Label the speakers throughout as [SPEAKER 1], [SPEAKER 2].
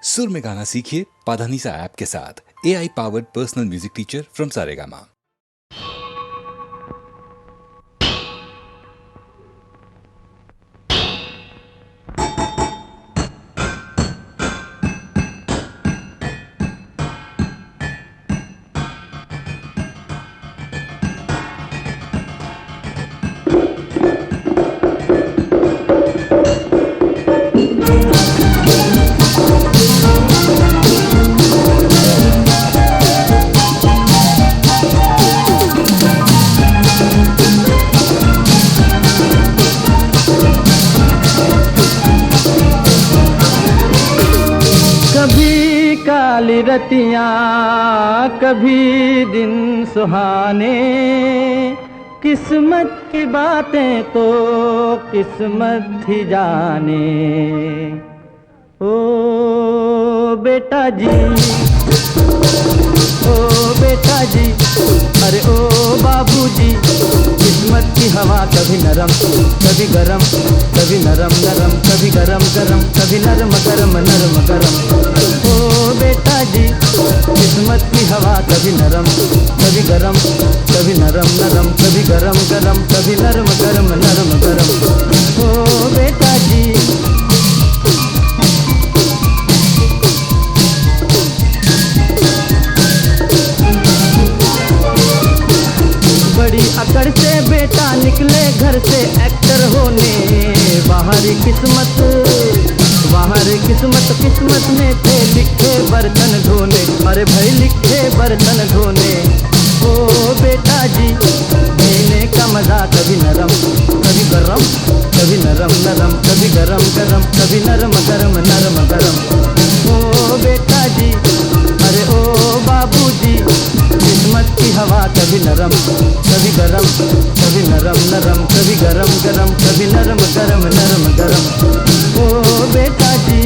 [SPEAKER 1] सुर में गाना सीखिए पाधानीसा ऐप के साथ। AI powered personal music teacher from Saregama.
[SPEAKER 2] काली रतियाँ कभी दिन सुहाने, किस्मत की बातें तो किस्मत ही जाने। ओ बेटा जी, ओ बेटा जी, अरे ओ बाबूजी, किस्मत की हवा कभी नरम कभी गरम, कभी नरम नरम कभी गरम गरम, कभी नरम गरम नरम गरम। ओ बेटा जी, किस्मत की हवा कभी नरम कभी गरम, कभी नरम नरम कभी गरम गरम, कभी नरम गरम नरम गरम। ओ बेटा जी, बड़ी अकड़ से बेटा निकले घर से एक्टर होने। बाहरी किस्मत किस्मत में थे लिखे बर्तन धोने, अरे भाई लिखे बर्तन धोने। ओ बेटा जी, जीने का मजा कभी नरम कभी गरम, कभी नरम नरम कभी गरम गरम, कभी नरम गरम नरम गरम। ओ बेटा जी, अरे ओ बाबूजी, किस्मत की हवा कभी नरम कभी गरम, कभी नरम नरम कभी गरम गरम, कभी नरम गरम नरम गरम। ओ बेटा जी,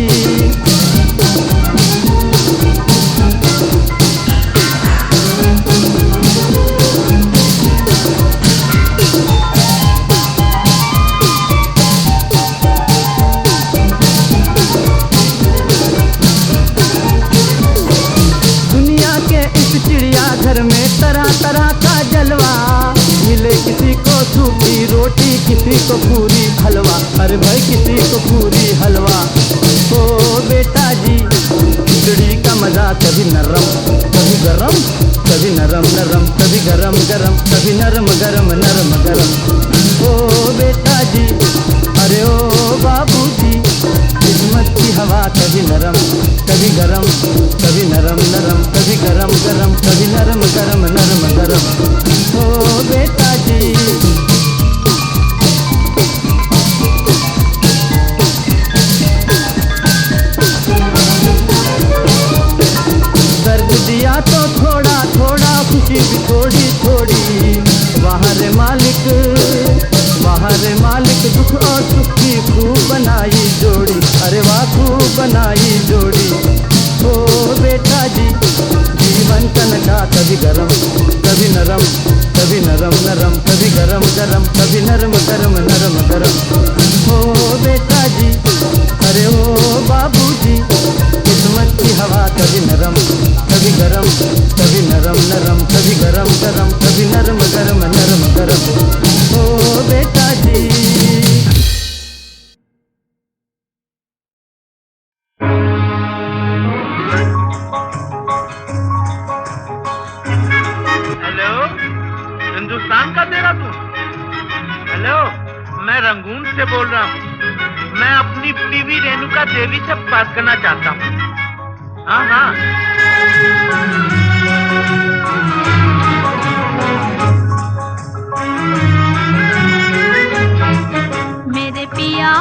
[SPEAKER 2] घर में तरह तरह का जलवा, मिले किसी को सूखी रोटी किसी को पूरी हलवा, अरे भाई किसी को पूरी हलवा। ओ बेटा जी, खिचड़ी का मजा कभी नरम कभी गरम, कभी नरम नरम कभी गरम गरम, कभी नरम गरम नरम गरम। ओ बेटा जी, अरे ओ बाबूजी, किस्मत की हवा कभी नरम कभी गरम, कभी नरम नरम कभी गरम गरम, कभी नरम गरम नरम गरम। ओ बेटा जी, दर्द दिया तो थोड़ा थोड़ा, खुशी भी थोड़ी थोड़ी। वहाँ रे मालिक दुख और सुख की खूब बनाई जोड़ी, अरे वाह खूब बनाई जोड़ी। ओ बेटा जी, जीवन का कभी गरम कभी नरम, कभी नरम नरम कभी गरम गरम, कभी नरम गरम नरम गरम। ओ बेटा जी, अरे ओ बाबूजी, किस्मत की हवा कभी नरम कभी गरम, कभी नरम नरम कभी गरम गरम, कभी नरम गरम नरम गरम। ओ बेटा जी,
[SPEAKER 3] हिंदुस्तान का तेरा तू? हेलो, मैं रंगून से बोल रहा हूँ। मैं अपनी बीवी रेणुका देवी से बात करना चाहता हूँ। हाँ हाँ,
[SPEAKER 4] मेरे पिया,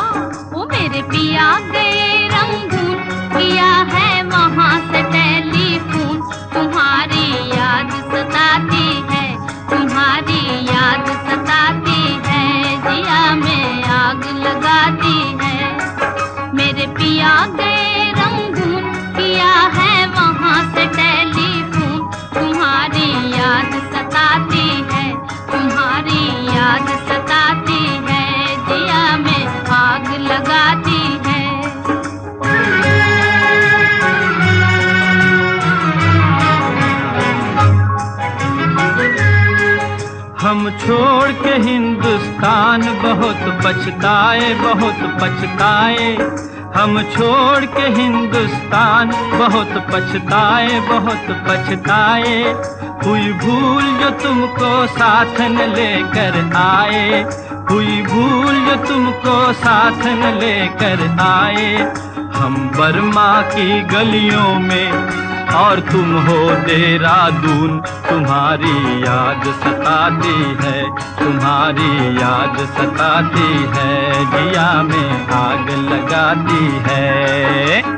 [SPEAKER 4] वो मेरे पिया गए रंगून, किया है वहाँ से टेलीफोन। तुम्हारी याद सताती है, तुम्हारी याद सताती है, जिया में आग लगाती है। मेरे पिया गए रंगून, किया है वहाँ से टेलीफोन। तुम्हारी याद सताती है, तुम्हारी याद सताती है, जिया में आग लगाती है।
[SPEAKER 2] हम छोड़ के हिंदुस्तान बहुत पछताए, बहुत पछताए। हम छोड़ के हिंदुस्तान बहुत पछताए, बहुत पछताए। हुई भूल जो तुमको साथ न लेकर आए, हुई भूल जो तुमको साथ न लेकर आए। हम बर्मा की गलियों में और तुम हो देहरादून, तुम्हारी याद सताती है, तुम्हारी याद सताती है, जिया में आग लगाती है।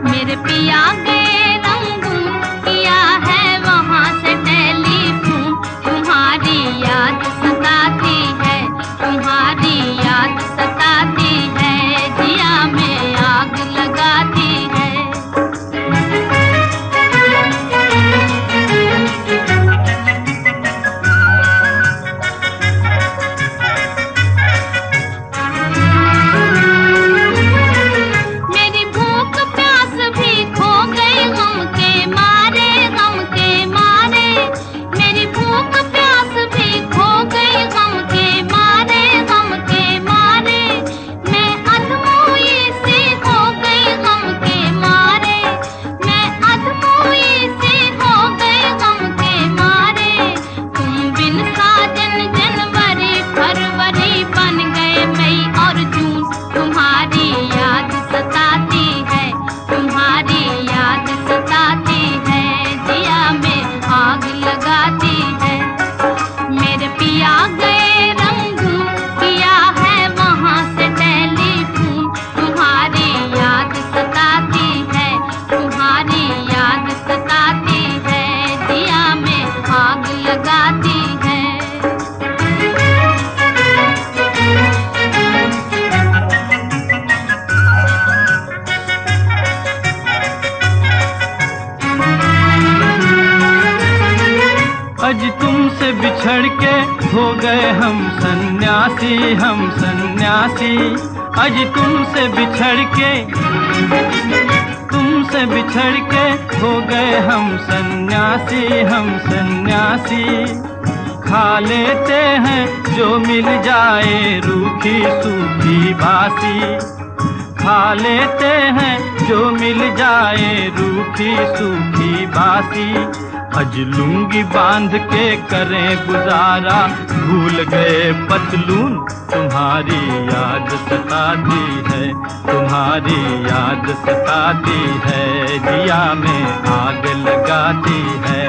[SPEAKER 4] मेरे पिया गए रंगून, किया है वहाँ से टेलीफोन, तुम्हारी याद सताती है, तुम्हारी याद सताती है, जिया में आग लगाती है।
[SPEAKER 2] आज तुमसे बिछड़ के हो गए हम सन्यासी, हम सन्यासी। आज तुमसे बिछड़ के हो गए हम सन्यासी, हम सन्यासी। खा लेते हैं जो मिल जाए रूखी सूखी बासी, खा लेते हैं जो मिल जाए रूखी सूखी बासी। अज लुंगी बांध के करें गुजारा, भूल गए पतलून, तुम्हारी याद सताती है, तुम्हारी याद सताती है, जिया में आग लगाती है।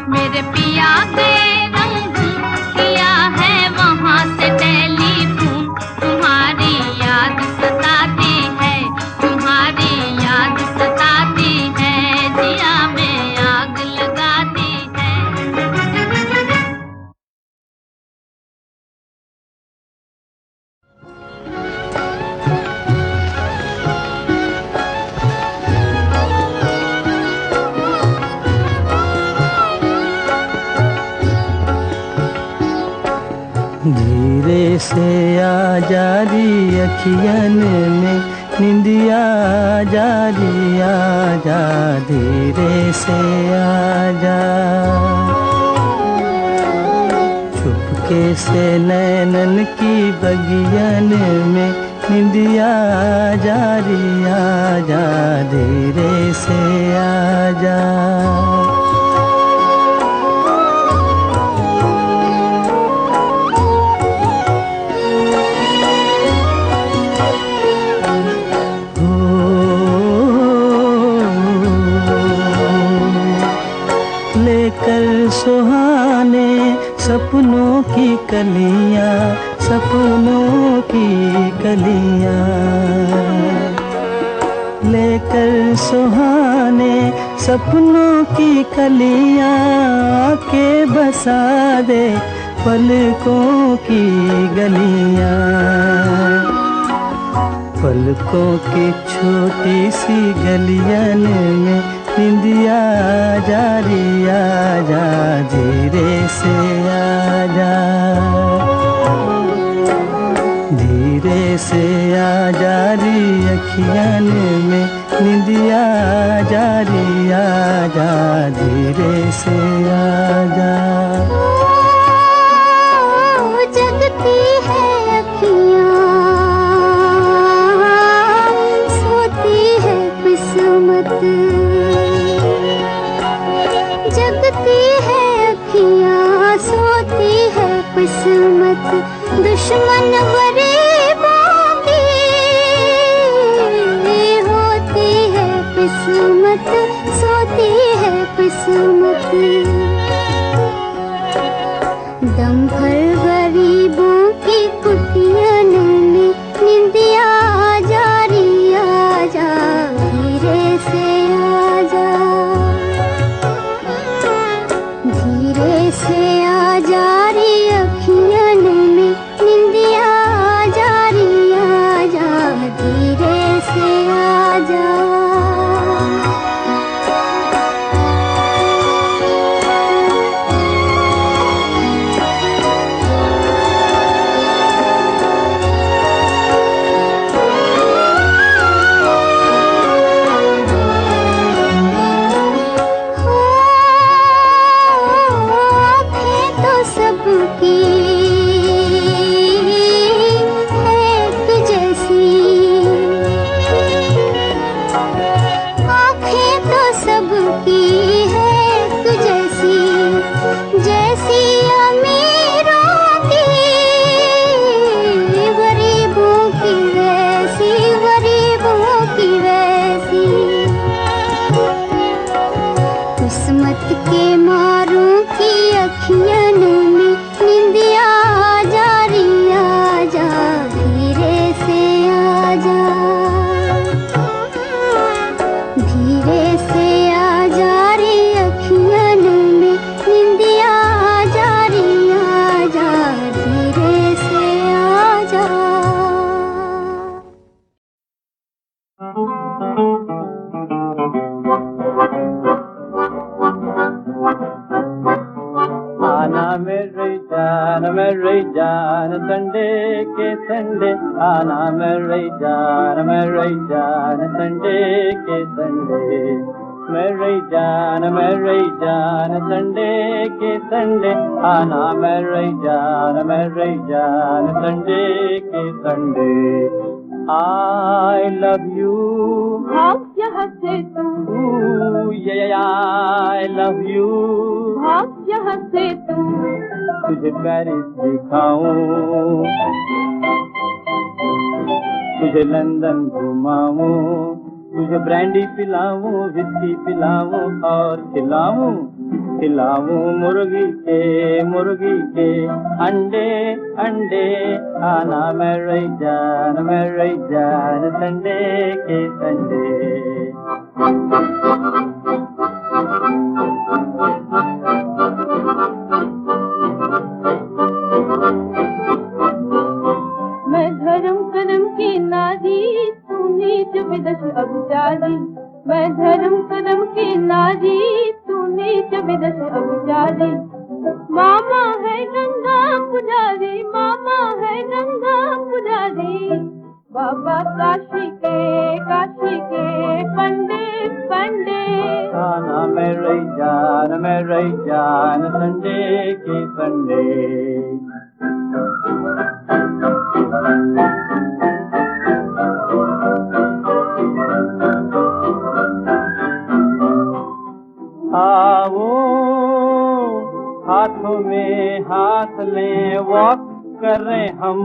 [SPEAKER 4] मेरे पिया गए रंगून, किया है वहाँ से टेलीफोन, तुम्हारी याद सताती है, तुम्हारी याद सताती है, जिया में आग लगाती है।
[SPEAKER 2] धीरे से आ जारी अखियन में निंदिया जारी, आ जा धीरे से आ जा। चुपके से नैनन की बगियन में निंदिया जारी, आ जा धीरे से आ जा। लेकर सुहाने सपनों की कलियां, सपनों की कलियां। लेकर सुहाने सपनों की कलियां, के बसा दे पलकों की गलियां। पलकों की छोटी सी गलियन में निंदिया जारी, आ जा धीरे से आ जा, धीरे से आ जारी अखियन में निंदिया जारी, आ जा धीरे से आ जा।
[SPEAKER 5] किस्मत। जगती है अखियाँ, सोती है किस्मत, दुश्मन गरीबों की होती है किस्मत, सोती है किस्मत। दम भर गरीबों की कुटिया में निंदिया जा रही, आजा धीरे से आजा, धीरे से आजा रे अखियन में निंदिया जा रही, आजा धीरे से आजा। किस्मत के मारों की अखियन में निंदिया जा रही, आजा धीरे से आजा, धीरे से आजा रे अखियन में निंदिया जा रही, आजा धीरे से आजा।
[SPEAKER 2] मेरी जान संडे के संडे, आना मेरी जान संडे के संडे, मेरी जान संडे के संडे, आना मेरी जान संडे के संडे। I love you,
[SPEAKER 4] भाग यहाँ से तू,
[SPEAKER 2] I love you,
[SPEAKER 4] भाग यहाँ से तू,
[SPEAKER 2] तुझे पेरिस दिखाऊं, तुझे लंदन घुमाऊं, तुझे ब्रांडी पिलाऊं, विस्की पिलाऊं और खिलाऊं मुर्गी के अंडे अंडे, आना मेरी जान संडे के संडे।
[SPEAKER 4] मैं धर्म करम की नारी, तू नीच विदश अभिचारी, मैं धर्म करम की नारी, तू नीच विदश अभिचारी। मामा है गंगा पुजारी, मामा है गंगा पुजारी, बाबा काशी के पंडे।
[SPEAKER 2] आना मेरी जान संडे के संडे। आओ हाथों में हाथ लें, वॉक करें हम,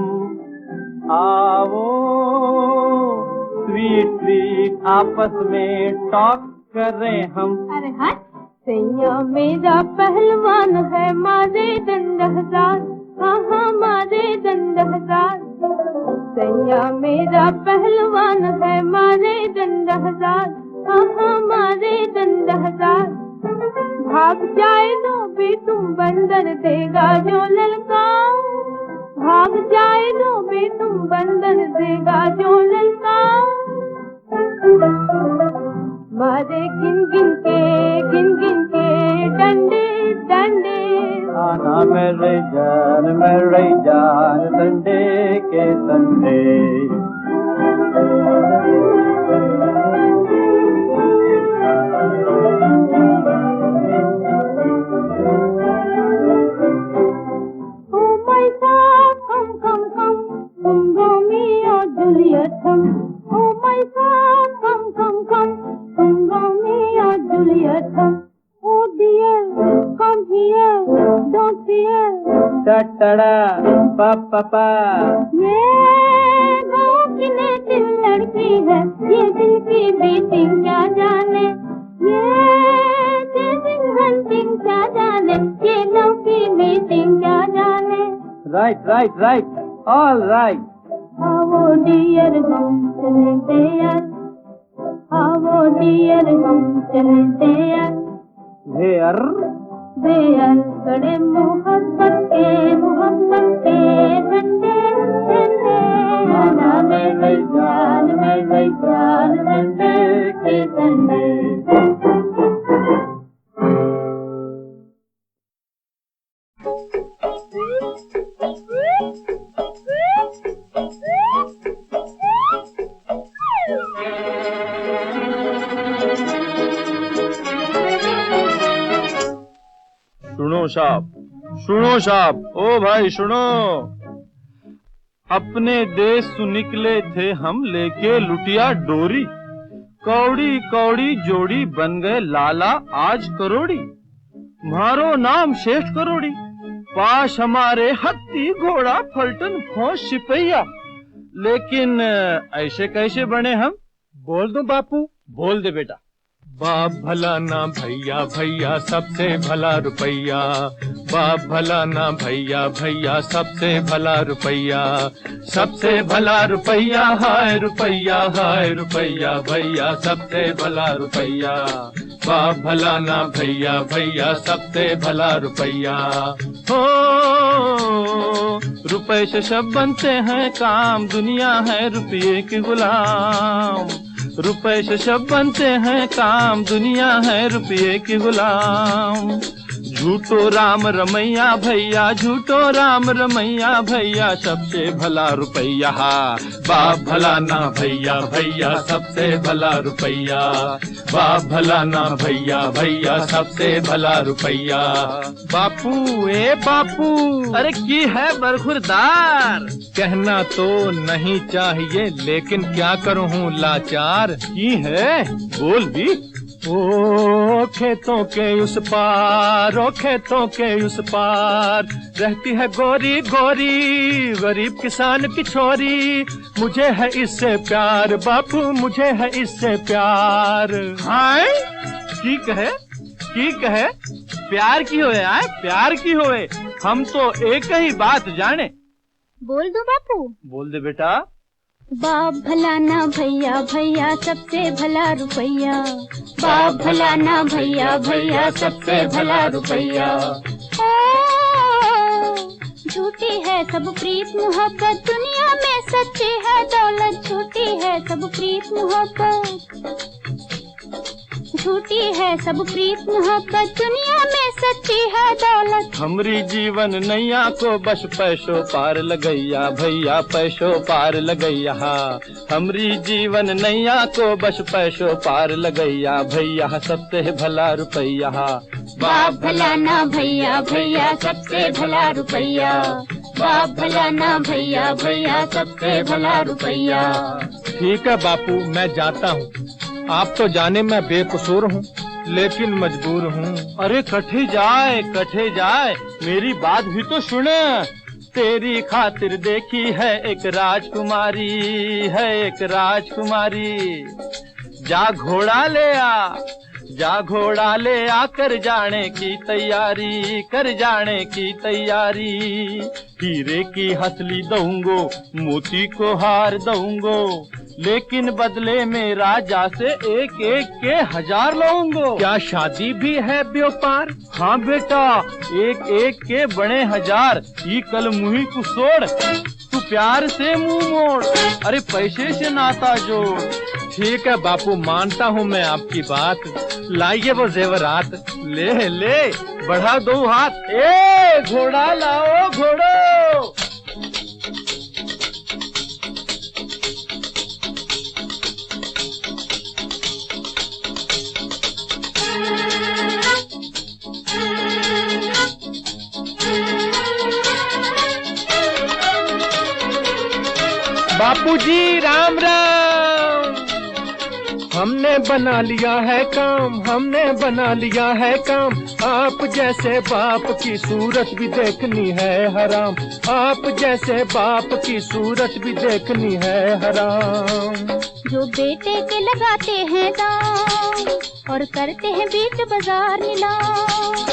[SPEAKER 2] आओ स्वीट आपस में टॉक करें हम।
[SPEAKER 4] अरे हट, सैया मेरा पहलवान है, मारे दंड हजार, हाँ मारे दंड हजार। सैया मेरा पहलवान है, मारे दंड हजार, हाँ मारे दंड हजार। भाग जाए तो भी तुम बंदर देगा जो ललकाओ, भाग जाए तो भी तुम बंदर देगा जो ललकाओ। मारे गिन गिन के डंडे।
[SPEAKER 2] आना मेरी जान संडे के Sunday.
[SPEAKER 4] Juliet, oh my God, come, Juliet. Oh dear, come here, don't fear.
[SPEAKER 2] टटड़ा पापा
[SPEAKER 4] ये गाँव की नेटिव लड़की है, ये दिल की बीटिंग क्या जाने, ये चेजिंग हंटिंग क्या जाने, ये लव की मीटिंग क्या जाने.
[SPEAKER 2] Right all right.
[SPEAKER 4] आओ डियर हम चलते यार, आओ डियर हम चलते यार. बेयर कड़े मोहब्बत के झंडे झंडे आना मेरे जान मंडे के संडे.
[SPEAKER 6] सुनो साहब, ओ भाई सुनो. अपने देश से निकले थे हम लेके लुटिया डोरी, कौड़ी कौड़ी जोड़ी बन गए लाला आज करोड़ी. मारो नाम श्रेष्ठ करोड़ी, पास हमारे हत्ती घोड़ा फलटन फौज सिपहिया. लेकिन ऐसे कैसे बने हम? बोल दो बापू. बोल दे बेटा. बाप भला ना भैया भैया सबसे भला रुपैया, बाप भला ना भैया भैया सबसे भला रुपैया, सबसे भला रुपैया हाय रुपैया भैया सबसे भला रुपैया, बाप भला ना भैया भैया सबसे भला रुपैया. हो रुपए से सब बनते हैं काम, दुनिया है रुपये के गुलाम. रुपए से सब बनते हैं काम, दुनिया है रुपये के गुलाम. झूठो राम रमैया भैया, झूठो राम रमैया भैया सबसे भला रुपैया, बाप भला ना भैया भैया सबसे भला रुपैया, बाप भला ना भैया भैया सबसे भला रुपैया. बापू ए बापू, अरे की है बरखुरदार. कहना तो नहीं चाहिए लेकिन क्या करूँ हूँ लाचार. की है बोल भी. ओ खेतों के उस पार, ओ खेतों के उस पार रहती है गोरी गोरी गरीब किसान की छोरी. मुझे है इससे प्यार बापू, मुझे है इससे प्यार. हाय ठीक है प्यार की होए आए, प्यार की होए. हम तो एक ही बात जाने.
[SPEAKER 5] बोल दो बापू.
[SPEAKER 6] बोल दे बेटा.
[SPEAKER 5] बाप भला ना भैया भैया सबसे भला रुपैया, बाप भला ना भैया भैया सबसे भला रुपैया. झूठी है सब प्रीत मोहब्बत, दुनिया में सच्ची है दौलत. झूठी है सब प्रीत मोहब्बत, झूठी है सब प्रीत मोहब्बत, दुनिया में सच्ची है दौलत.
[SPEAKER 6] हमरी जीवन नैया को बस पैसों पार लगैया भैया, पैसों पार लगैया. हमरी जीवन नैया को बस पैसों पार लगैया भैया सबसे भला रुपैया,
[SPEAKER 5] बाप भला ना भैया भैया सबसे भला रुपैया, बाप भला ना भैया भैया सबसे भला रुपैया.
[SPEAKER 6] ठीक है बापू, मैं जाता हूँ. आप तो जाने मैं बेकसूर हूँ लेकिन मजबूर हूँ. अरे कठे जाए मेरी बात भी तो सुने. तेरी खातिर देखी है एक राजकुमारी, जा घोड़ा ले आ कर जाने की तैयारी. हीरे की हसली दूंगो, मोती को हार दूंगो, लेकिन बदले में राजा से एक एक के 1000 लूंगो. क्या शादी भी है व्यापार? हाँ बेटा, एक एक के बड़े 1000. ई कल मुही को सोड़, तू प्यार से मुंह मोड़, अरे पैसे से नाता जोड़. ठीक है बापू, मानता हूँ मैं आपकी बात. लाइए वो जेवरात, ले बढ़ा दो हाथ. ए घोड़ा लाओ घोड़ो. बापूजी राम राम. हमने बना लिया है काम, हमने बना लिया है काम। आप जैसे बाप की सूरत भी देखनी है हराम, आप जैसे बाप की सूरत भी देखनी है हराम।
[SPEAKER 5] जो बेटे के लगाते हैं दाम और करते हैं बीच बाजार नीलाम।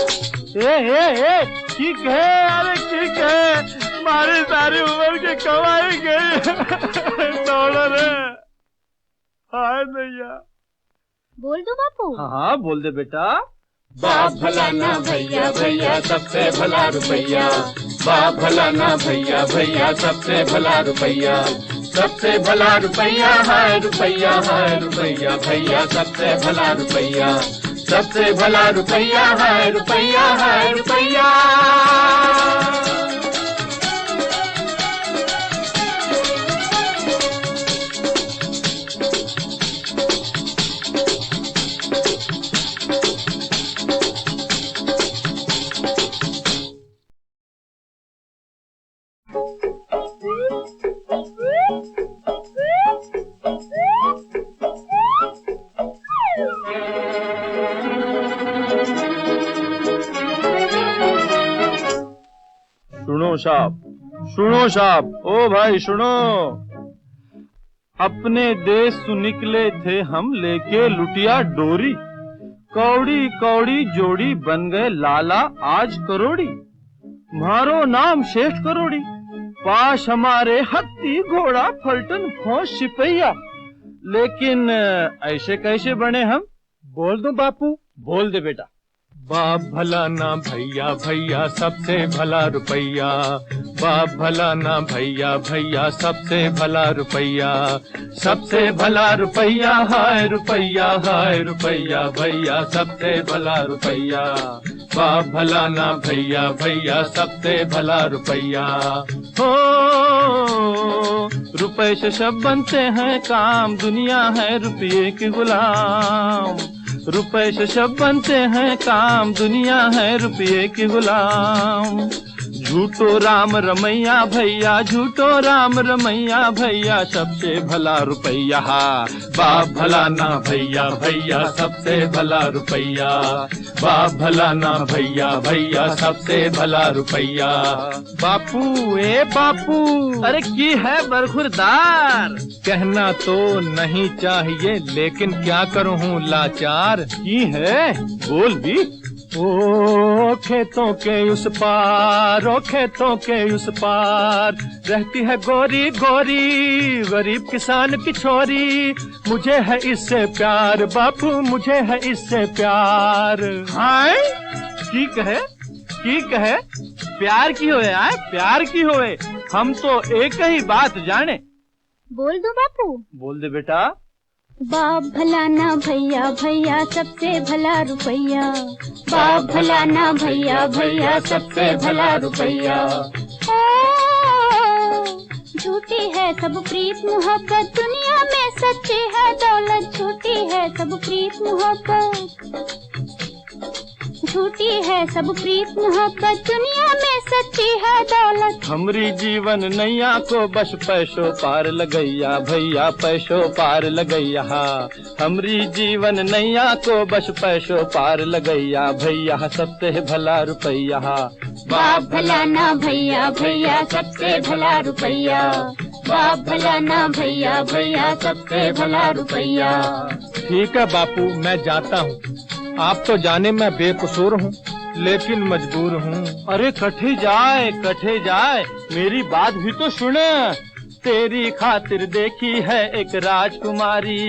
[SPEAKER 6] ठीक है, अरे ठीक है, हमारी सारी उम्र की कमाई गई डॉलर है। हाय भैया,
[SPEAKER 5] बोल दो बापू।
[SPEAKER 6] हाँ बोल दे बेटा।
[SPEAKER 5] बाप भला ना भैया, भैया सबसे भला रुपैया।
[SPEAKER 6] बाप भला ना भैया, भैया सबसे भला रुपैया। सबसे भला रुपैया है रुपैया, है रुपैया, भैया सबसे भला रुपैया। सबसे भला रुपैया है रुपैया, है रुपैया। सुनो साहब, ओ भाई सुनो। अपने देश से निकले थे हम लेके लुटिया डोरी, कौड़ी कौड़ी जोड़ी बन गए लाला आज करोड़ी। मारो नाम श्रेष्ठ करोड़ी, पास हमारे हत्ती घोड़ा फलटन फौज सिपहिया। लेकिन ऐसे कैसे बने हम? बोल दो बापू। बोल दे बेटा। बाप भला ना भैया, भैया सबसे भला रुपैया। बाप भला ना भैया, भैया सबसे भला रुपैया। सबसे भला रुपैया हाय रुपैया, हाय रुपैया, भैया सबसे भला रुपैया। बाप भला ना भैया, भैया सबसे भला रुपैया। हो रुपए से सब बनते हैं काम, दुनिया है रुपये की गुलाम। रुपए से सब बनते हैं काम, दुनिया है रुपये की गुलाम। झूठो राम रमैया भैया, झूठो राम रमैया भैया सबसे भला रुपैया। बाप भला ना भैया, भैया सबसे भला रुपैया। बाप भला ना भैया, भैया सबसे भला रुपैया। बापू ए बापू, अरे की है बरखुरदार। कहना तो नहीं चाहिए लेकिन क्या करूँ लाचार। की है बोल भी। ओ खेतों के उस पार, ओ खेतों के उस पार रहती है गोरी गोरी गरीब किसान की छोरी। मुझे है इससे प्यार बापू, मुझे है इससे प्यार। हाय ठीक है, ठीक है, प्यार की होए आए, प्यार की होए। हम तो एक ही बात जाने।
[SPEAKER 5] बोल दो बापू।
[SPEAKER 6] बोल दे बेटा।
[SPEAKER 5] बाप भला ना भैया, भैया सबसे भला रुपैया। बाप भला ना भैया, भैया सबसे भला रुपैया। झूठी है सब प्रीत मोहब्बत, दुनिया में सच्ची है दौलत। झूठी है सब प्रीत मोहब्बत, झूठी है सब प्रीत मोहब्बत, दुनिया में सच्ची है दौलत।
[SPEAKER 6] हमरी जीवन नैया को बस पैसों पार लगैया भैया, पैसों पार लगैया। हमरी जीवन नैया को बस पैसों पार लगैया भैया, सबसे भला रुपैया।
[SPEAKER 5] बाप भला ना भैया, भैया सबसे भला रुपैया। बाप भला ना भैया, भैया सबसे भला रुपैया।
[SPEAKER 6] ठीक है बापू, मैं जाता हूँ। आप तो जाने मैं बेकसूर हूँ लेकिन मजबूर हूँ। अरे कठे जाए, मेरी बात भी तो सुन। तेरी खातिर देखी है एक राजकुमारी,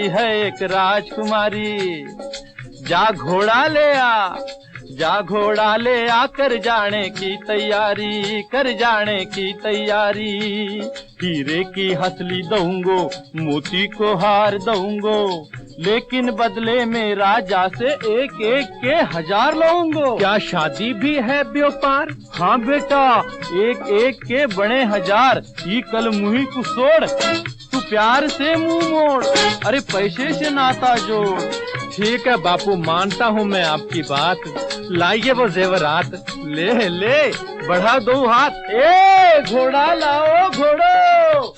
[SPEAKER 6] है एक राजकुमारी। जा घोड़ा ले आ, जा घोड़ा ले आ, कर जाने की तैयारी, कर जाने की तैयारी। हीरे की हसली दूंगो, मोती को हार दूंगो, लेकिन बदले में राजा से एक एक के 1000 लूंगो। क्या शादी भी है व्यापार? हाँ बेटा, एक एक के बड़े 1000। ये कल मुही को छोड़, तू प्यार से मुंह मोड़, अरे पैसे से नाता जोड़। ठीक है बापू, मानता हूँ मैं आपकी बात। लाइए वो जेवरात, ले ले बढ़ा दो हाथ। ए घोड़ा लाओ घोड़ो।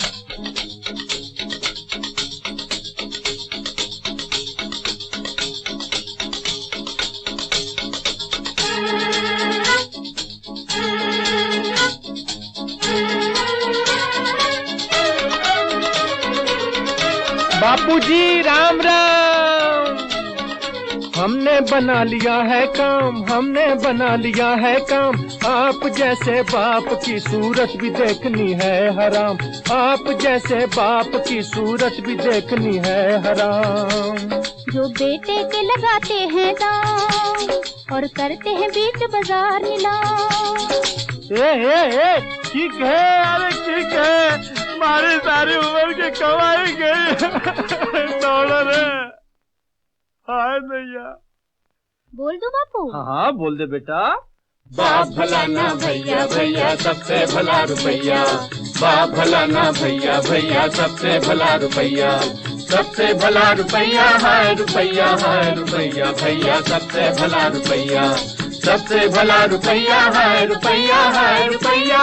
[SPEAKER 6] बापूजी राम राम। हमने बना लिया है काम, हमने बना लिया है काम। आप जैसे बाप की सूरत भी देखनी है हराम, आप जैसे बाप की सूरत भी देखनी है हराम।
[SPEAKER 5] जो बेटे के लगाते हैं दाम और करते हैं बीच बाजार नीलाम।
[SPEAKER 6] ठीक है, अरे ठीक है, हमारी सारी उम्र की कमाई गई डॉलर है। हाय भैया।
[SPEAKER 5] बोल दो बापू।
[SPEAKER 6] हाँ बोल दे बेटा।
[SPEAKER 7] बाप भला ना भैया, भैया सबसे भला रुपैया। बाप भला ना भैया, भैया सबसे भला रुपैया। सबसे भला रुपैया है रुपैया, है रुपैया, भैया सबसे भला रुपैया। सबसे भला रुपैया है रुपैया, है रुपैया।